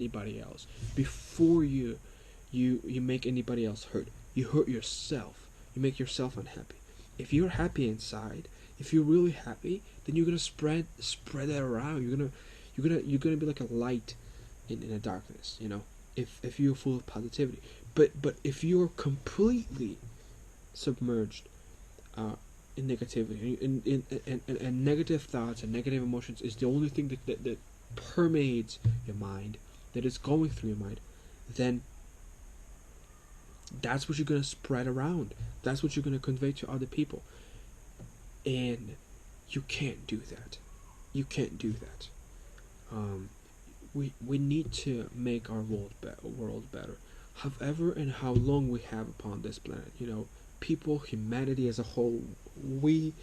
anybody else. Before you make anybody else hurt, you hurt yourself. You make yourself unhappy. If you're happy inside, if you're really happy, then you're gonna spread that around. You're gonna be like a light in a darkness. If you're full of positivity. But if you're completely submerged in negativity, and negative thoughts and negative emotions is the only thing that permeates your mind, that is going through your mind, then that's what you're going to spread around. That's what you're going to convey to other people. And you can't do that. You can't do that. We need to make our world better. However and how long we have upon this planet, people, humanity as a whole, we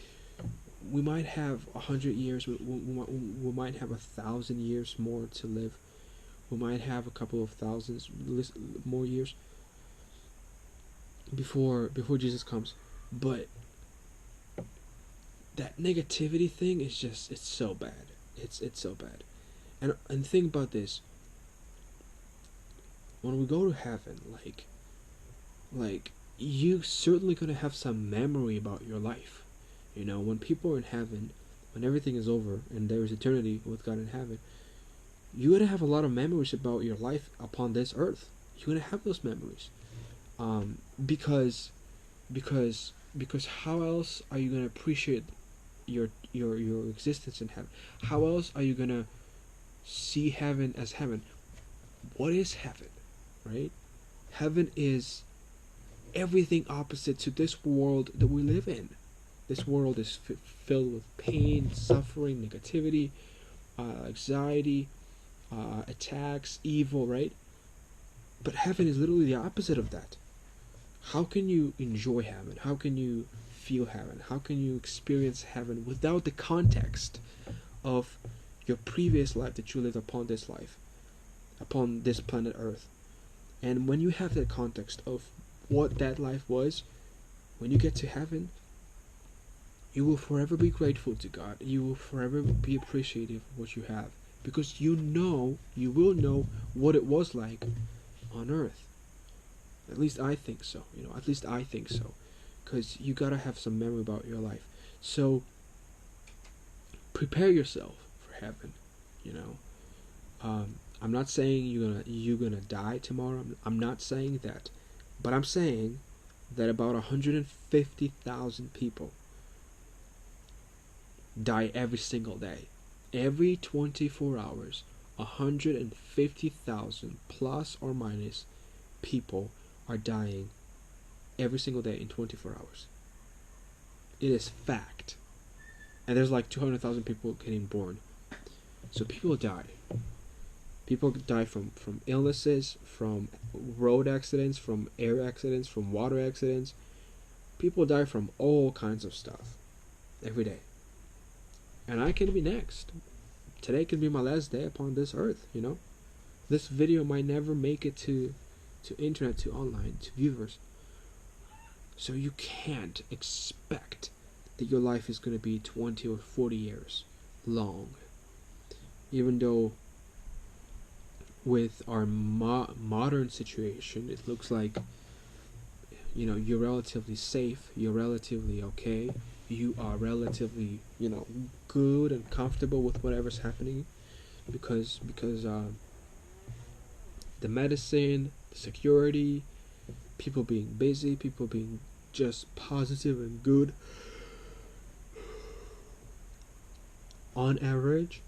might have 100 years. We might have 1,000 years more to live. We might have a couple of thousands more years before Jesus comes. But that negativity thing is just, it's so bad. It's so bad. And think about this. When we go to heaven, like you certainly gonna have some memory about your life. When people are in heaven, when everything is over and there is eternity with God in heaven, you're gonna have a lot of memories about your life upon this earth. You're gonna have those memories, because how else are you gonna appreciate your existence in heaven? How else are you gonna see heaven as heaven? What is heaven, right? Heaven is everything opposite to this world that we live in. This world is filled with pain, suffering, negativity, anxiety, attacks, evil, right? But heaven is literally the opposite of that. How can you enjoy heaven? How can you feel heaven? How can you experience heaven without the context of your previous life that you lived upon this life, upon this planet Earth? And when you have that context of what that life was, when you get to heaven, you will forever be grateful to God. You will forever be appreciative of what you have, because you will know what it was like on earth. At least I think so. At least I think so, because you gotta have some memory about your life. So prepare yourself for heaven. I'm not saying you're gonna die tomorrow. I'm not saying that, but I'm saying that about 150,000 people die every single day. Every 24 hours, 150,000 plus or minus people are dying every single day in 24 hours. It is fact. And there's like 200,000 people getting born. So people die. People die from illnesses, from road accidents, from air accidents, from water accidents. People die from all kinds of stuff every day. And I can be next. Today can be my last day upon this earth, This video might never make it to internet, to online, to viewers. So you can't expect that your life is going to be 20 or 40 years long. Even though with our modern situation, it looks like, you're relatively safe, you're relatively okay, you are relatively, good and comfortable with whatever's happening, because the medicine, the security, people being busy, people being just positive and good on average.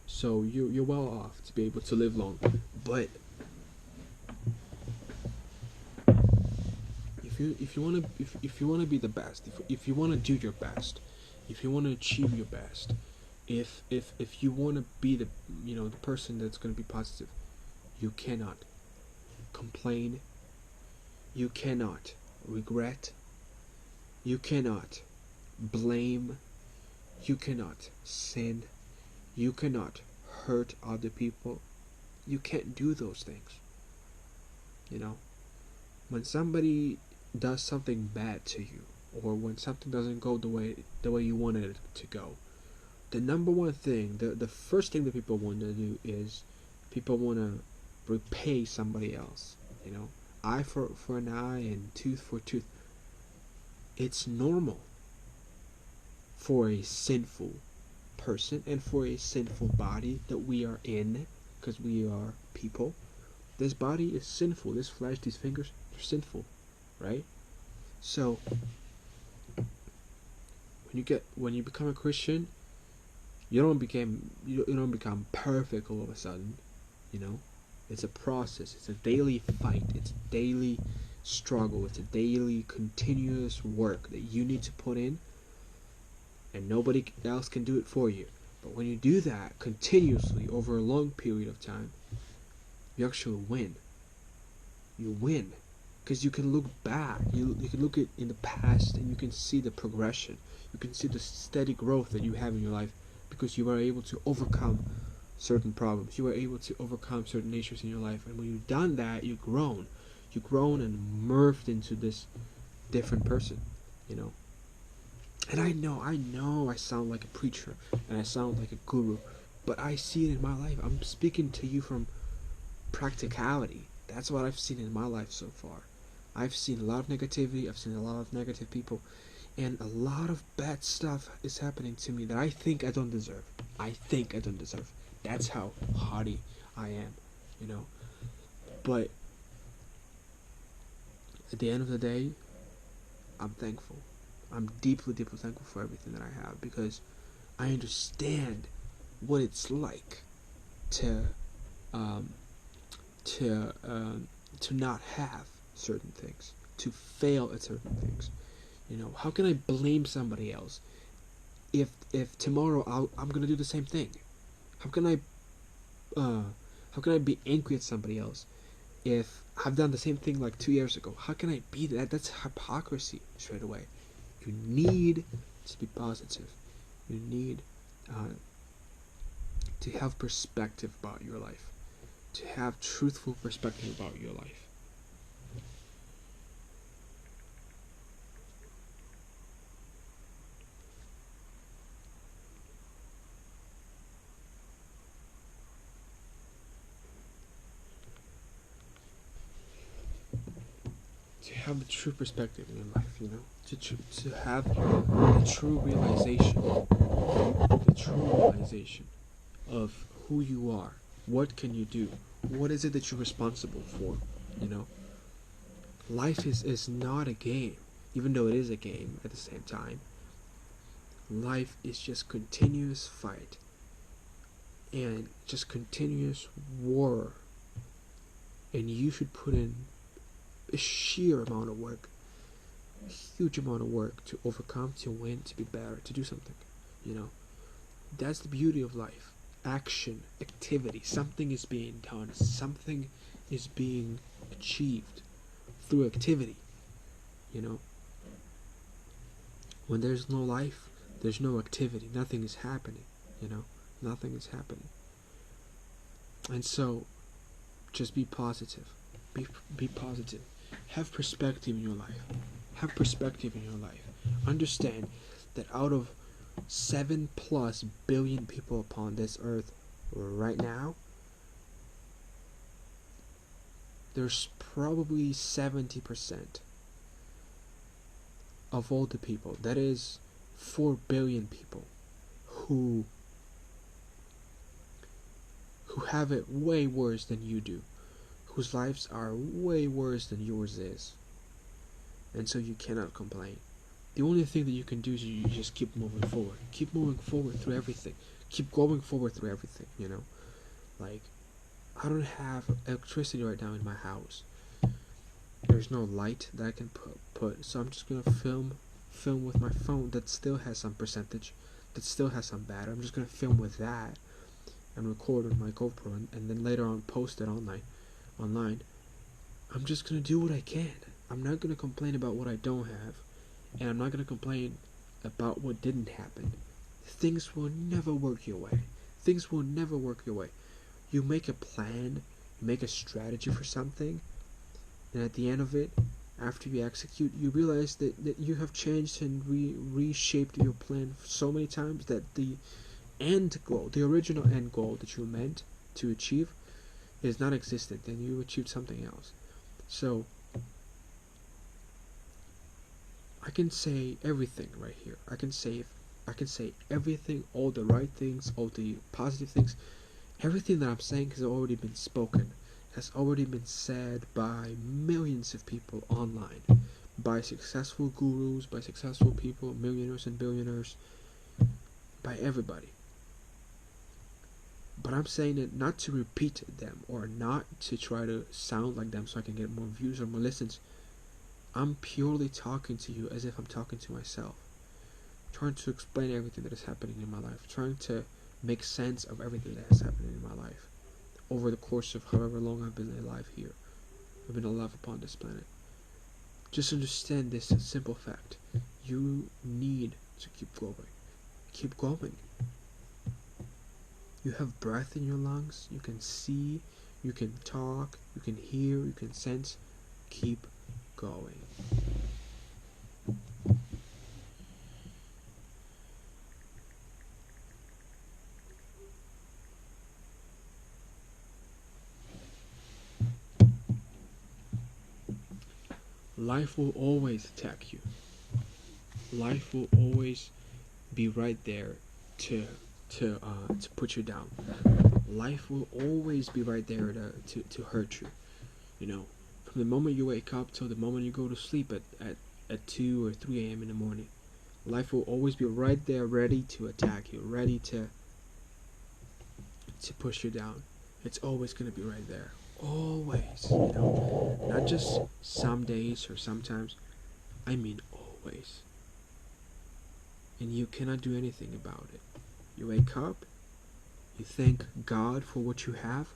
So you're well off to be able to live long. But if you wanna be the best, if you wanna do your best, if you wanna achieve your best, if you wanna be the the person that's gonna be positive, you cannot complain, you cannot regret, you cannot blame, you cannot sin, you cannot hurt other people. You can't do those things. When somebody does something bad to you, or when something doesn't go the way you wanted it to go, the number one thing, the first thing that people want to do is People want to repay somebody else. You know, eye for an eye and tooth for tooth. It's normal for a sinful person and for a sinful body that we are in, because we are people. This body is sinful. This flesh, these fingers, are sinful, right? So when you become a Christian, you don't become perfect all of a sudden. You know, it's a process. It's a daily fight. It's a daily struggle. It's a daily continuous work that you need to put in, and nobody else can do it for you. But when you do that continuously over a long period of time, you actually win. You win. Because you can look back, you can look at in the past, and you can see the progression. You can see the steady growth that you have in your life, because you are able to overcome certain problems. You are able to overcome certain natures in your life. And when you've done that, you've grown. You've grown and morphed into this different person, you know. And I know I sound like a preacher and I sound like a guru, but I see it in my life. I'm speaking to you from practicality. That's what I've seen in my life so far. I've seen a lot of negativity, I've seen a lot of negative people, and a lot of bad stuff is happening to me that I think I don't deserve. That's how haughty I am, you know. But at the end of the day, I'm thankful. I'm deeply, deeply thankful for everything that I have, because I understand what it's like to not have certain things, to fail at certain things. You know, how can I blame somebody else if tomorrow I'm gonna do the same thing? How can I be angry at somebody else if I've done the same thing like 2 years ago? How can I be that? That's hypocrisy straight away. You need to be positive. You need to have perspective about your life, to have truthful perspective about your life. To have the true perspective in your life, you know, to have the true realization of who you are. What can you do? What is it that you're responsible for? You know, life is not a game, even though it is a game at the same time. Life is just continuous fight and just continuous war, and you should put in a sheer amount of work, a huge amount of work to overcome, to win, to be better, to do something. You know, that's the beauty of life. Action, activity, something is being done, something is being achieved through activity. You know, when there's no life, there's no activity, nothing is happening. You know, nothing is happening. And so, just be positive. Be positive. Have perspective in your life. Have perspective in your life. Understand that out of 7+ billion people upon this earth right now, there's probably 70% of all the people, that is 4 billion people, who have it way worse than you do, whose lives are way worse than yours is. And so you cannot complain. The only thing that you can do is you just keep moving forward. Keep moving forward through everything. Keep going forward through everything, you know? Like, I don't have electricity right now in my house. There's no light that I can put, so I'm just gonna film with my phone that still has some percentage, that still has some battery. I'm just gonna film with that and record on my GoPro, and then later on post it online. I'm just gonna do what I can. I'm not gonna complain about what I don't have, and I'm not gonna complain about what didn't happen. Things will never work your way. Things will never work your way. You make a plan, you make a strategy for something, and at the end of it, after you execute, you realize that you have changed and reshaped your plan so many times that the end goal, the original end goal that you meant to achieve, is not existent, then you achieved something else. So I can say everything right here. I can say everything, all the right things, all the positive things. Everything that I'm saying has already been spoken, has already been said by millions of people online, by successful gurus, by successful people, millionaires and billionaires, by everybody. But I'm saying it not to repeat them or not to try to sound like them so I can get more views or more listens. I'm purely talking to you as if I'm talking to myself, trying to explain everything that is happening in my life, trying to make sense of everything that has happened in my life over the course of however long I've been alive here. I've been alive upon this planet. Just understand this simple fact. You need to keep going. Keep going. You have breath in your lungs. You can see, you can talk, you can hear, you can sense. Keep going. Life will always attack you. Life will always be right there to put you down. Life will always be right there to hurt you. You know, from the moment you wake up till the moment you go to sleep at 2 or 3 a.m. in the morning. Life will always be right there ready to attack you, ready to push you down. It's always going to be right there. Always, you know. Not just some days or sometimes. I mean always. And you cannot do anything about it. You wake up, you thank God for what you have,